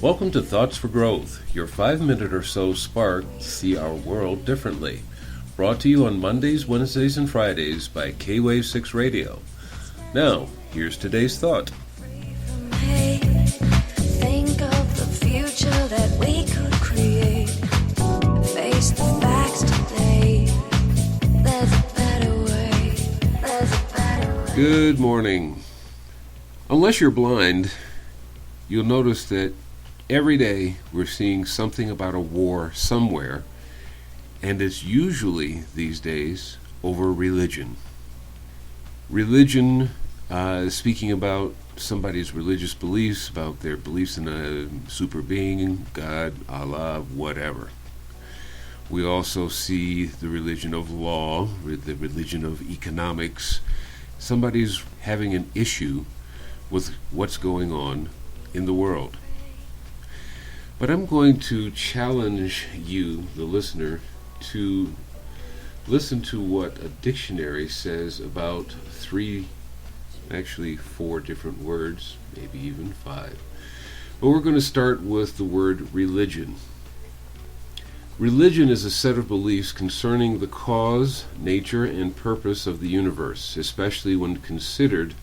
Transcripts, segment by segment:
Welcome to Thoughts for Growth, your 5-minute or so spark to see our world differently. Brought to you on Mondays, Wednesdays, and Fridays by K-Wave 6 Radio. Now, here's today's thought. Think of the future that we could create. Face the facts today. There's a better way. There's a better way. Good morning. Unless you're blind, you'll notice that every day we're seeing something about a war somewhere, and it's usually these days over religion. Religion, speaking about somebody's religious beliefs, about their beliefs in a super being, God, Allah, whatever. We also see the religion of law, the religion of economics. Somebody's having an issue with what's going on in the world. But I'm going to challenge you, the listener, to listen to what a dictionary says about 4 different words, maybe even 5. But we're going to start with the word religion. Religion is a set of beliefs concerning the cause, nature, and purpose of the universe, especially when considered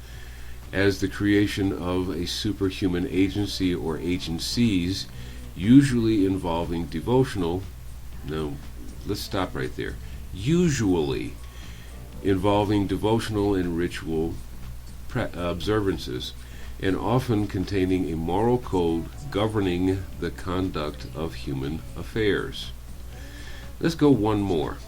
as the creation of a superhuman agency or agencies, usually involving devotional, no, let's stop right there, usually involving devotional and ritual observances, and often containing a moral code governing the conduct of human affairs. Let's go one more.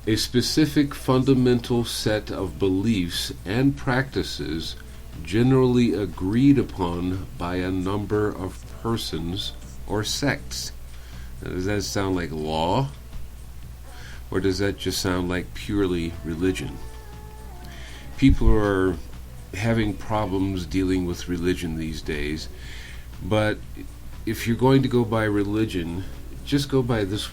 A specific fundamental set of beliefs and practices generally agreed upon by a number of persons or sects. Now, does that sound like law? Or does that just sound like purely religion? People are having problems dealing with religion these days, but if you're going to go by religion, just go by this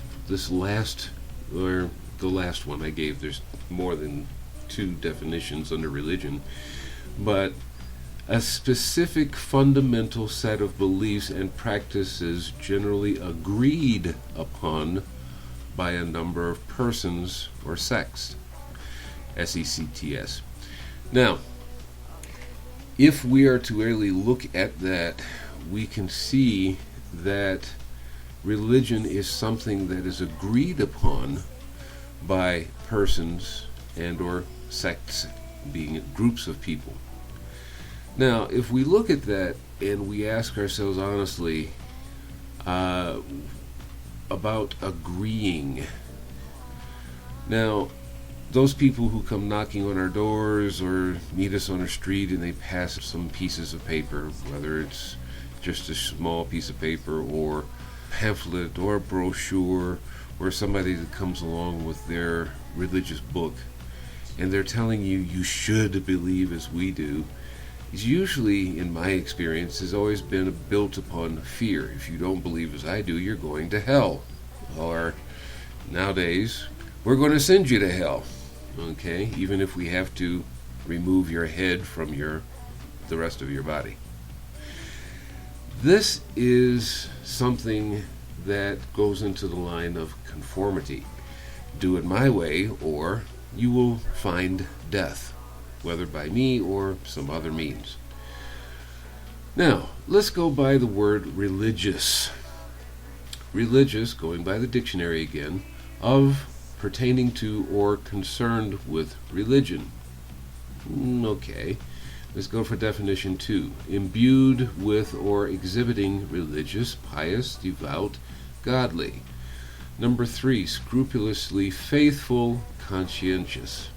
last, or the last one I gave. There's more than 2 definitions under religion, but a specific fundamental set of beliefs and practices generally agreed upon by a number of persons or sects. S-E-C-T-S. Now, if we are to really look at that, we can see that religion is something that is agreed upon by persons and or sects, being groups of people. Now, if we look at that and we ask ourselves honestly about agreeing, now, those people who come knocking on our doors or meet us on our street and they pass some pieces of paper, whether it's just a small piece of paper or pamphlet or a brochure, or somebody that comes along with their religious book, and they're telling you you should believe as we do, is usually, in my experience, has always been built upon fear. If you don't believe as I do, you're going to hell. Or nowadays, we're going to send you to hell. Okay? Even if we have to remove your head from the rest of your body. This is something that goes into the line of conformity. Do it my way, or you will find death, whether by me or some other means. Now, let's go by the word religious. Religious, going by the dictionary again, of pertaining to or concerned with religion. Okay, let's go for definition 2. Imbued with or exhibiting religious, pious, devout, godly. Number 3, scrupulously faithful, conscientious.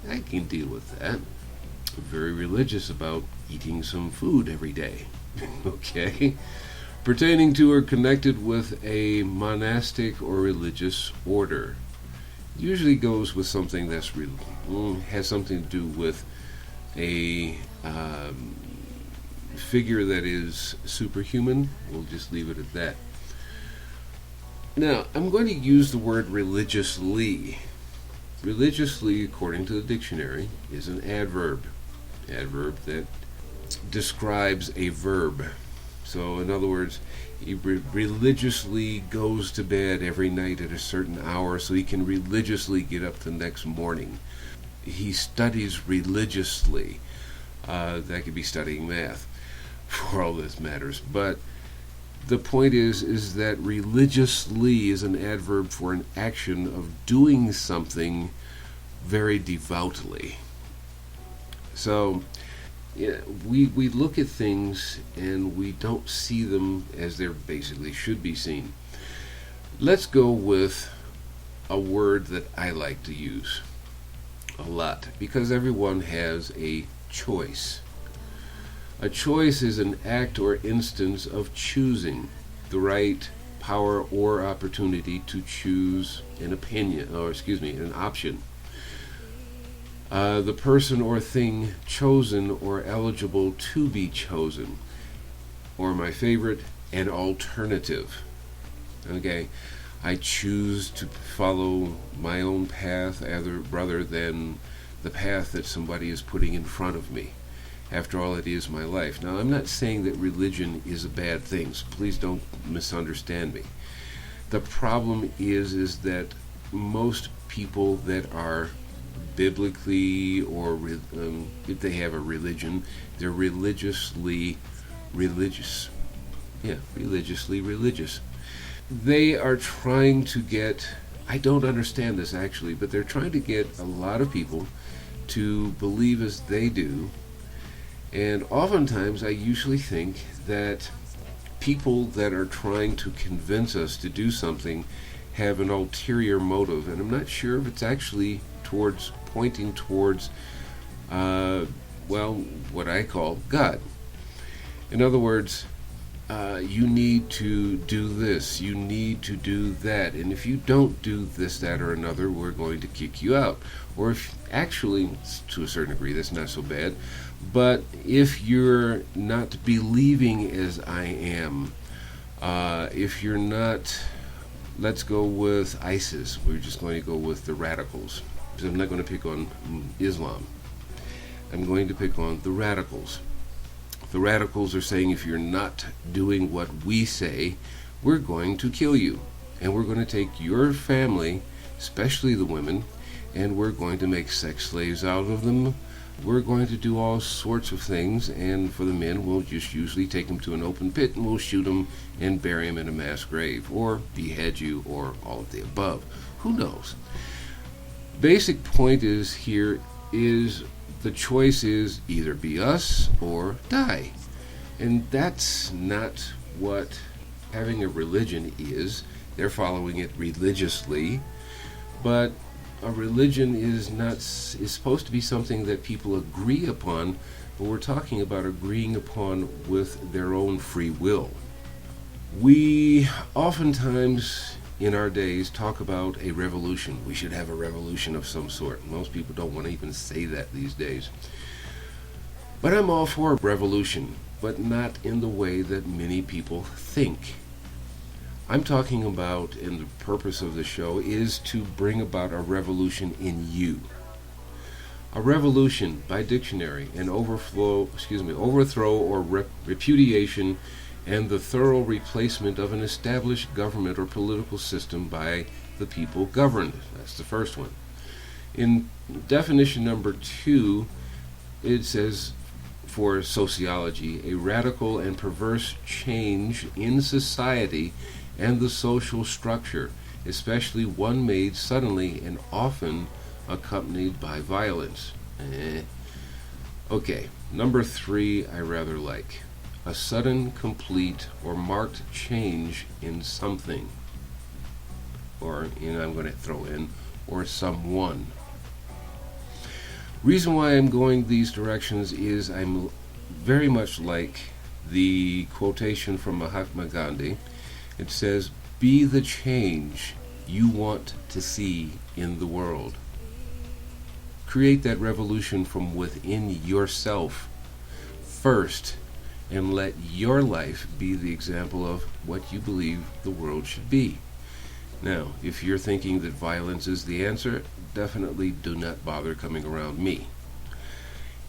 I can deal with that. Very religious about eating some food every day. Okay? Pertaining to or connected with a monastic or religious order. Usually goes with something that's has something to do with a figure that is superhuman. We'll just leave it at that. Now, I'm going to use the word religiously. Religiously, according to the dictionary, is an adverb. Adverb that describes a verb. So, in other words, he religiously goes to bed every night at a certain hour so he can religiously get up the next morning. He studies religiously. That could be studying math, for all this matters. But the point is that religiously is an adverb for an action of doing something very devoutly. So, yeah, we look at things and we don't see them as they basically should be seen. Let's go with a word that I like to use a lot, because everyone has a choice. A choice is an act or instance of choosing the right, power, or opportunity to choose an an option. The person or thing chosen or eligible to be chosen. Or my favorite, an alternative. Okay, I choose to follow my own path rather than the path that somebody is putting in front of me. After all, it is my life. Now, I'm not saying that religion is a bad thing, so please don't misunderstand me. The problem is that most people that are biblically, or if they have a religion, they're religiously religious. Yeah, religiously religious. They are trying to get, I don't understand this actually, but they're trying to get a lot of people to believe as they do. And oftentimes I usually think that people that are trying to convince us to do something have an ulterior motive, and I'm not sure if it's actually pointing towards what I call God. In other words, you need to do this, you need to do that, and if you don't do this, that, or another, we're going to kick you out. Or if actually, to a certain degree, that's not so bad, but if you're not believing as I am, if you're not, let's go with ISIS, we're just going to go with the radicals, because I'm not going to pick on Islam. I'm going to pick on the radicals. The radicals are saying if you're not doing what we say, we're going to kill you. And we're going to take your family, especially the women, and we're going to make sex slaves out of them. We're going to do all sorts of things, and for the men, we'll just usually take them to an open pit and we'll shoot them and bury them in a mass grave, or behead you, or all of the above. Who knows? Basic point is the choice is either be us or die. And that's not what having a religion is. They're following it religiously, but a religion is supposed to be something that people agree upon, but we're talking about agreeing upon with their own free will. We oftentimes in our days talk about a revolution. We should have a revolution of some sort. Most people don't want to even say that these days. But I'm all for a revolution, but not in the way that many people think. I'm talking about, and the purpose of the show is to bring about a revolution in you. A revolution, by dictionary, an overthrow or repudiation and the thorough replacement of an established government or political system by the people governed. That's the first one. In definition number 2, it says, for sociology, a radical and perverse change in society and the social structure, especially one made suddenly and often accompanied by violence. Okay, number 3 I rather like. A sudden, complete, or marked change in something. Or, I'm going to throw in, or someone. Reason why I'm going these directions is I'm very much like the quotation from Mahatma Gandhi. It says, be the change you want to see in the world. Create that revolution from within yourself first, and let your life be the example of what you believe the world should be. Now, if you're thinking that violence is the answer, definitely do not bother coming around me.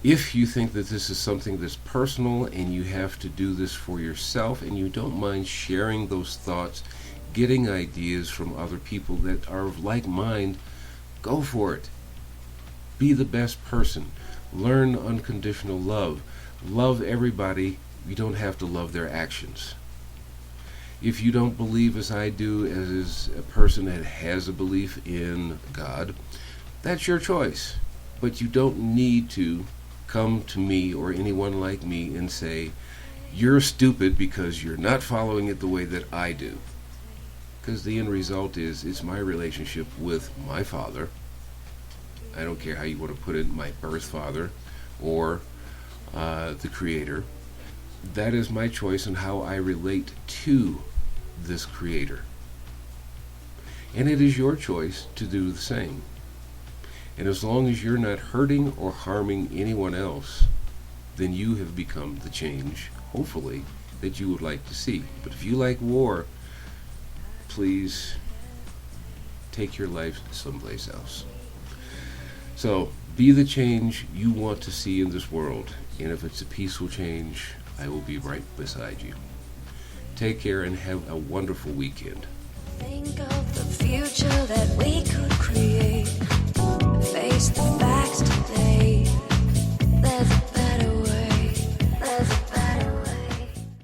If you think that this is something that's personal and you have to do this for yourself and you don't mind sharing those thoughts, getting ideas from other people that are of like mind, go for it. Be the best person. Learn unconditional love. Love everybody. You don't have to love their actions. If you don't believe as I do, as a person that has a belief in God, that's your choice. But you don't need to come to me or anyone like me and say, you're stupid because you're not following it the way that I do. Because the end result is, it's my relationship with my Father. I don't care how you want to put it, my birth father or the Creator. That is my choice on how I relate to this Creator. And it is your choice to do the same. And as long as you're not hurting or harming anyone else, then you have become the change, hopefully, that you would like to see. But if you like war, please take your life someplace else. So, be the change you want to see in this world. And if it's a peaceful change, I will be right beside you. Take care and have a wonderful weekend. Think of the future that we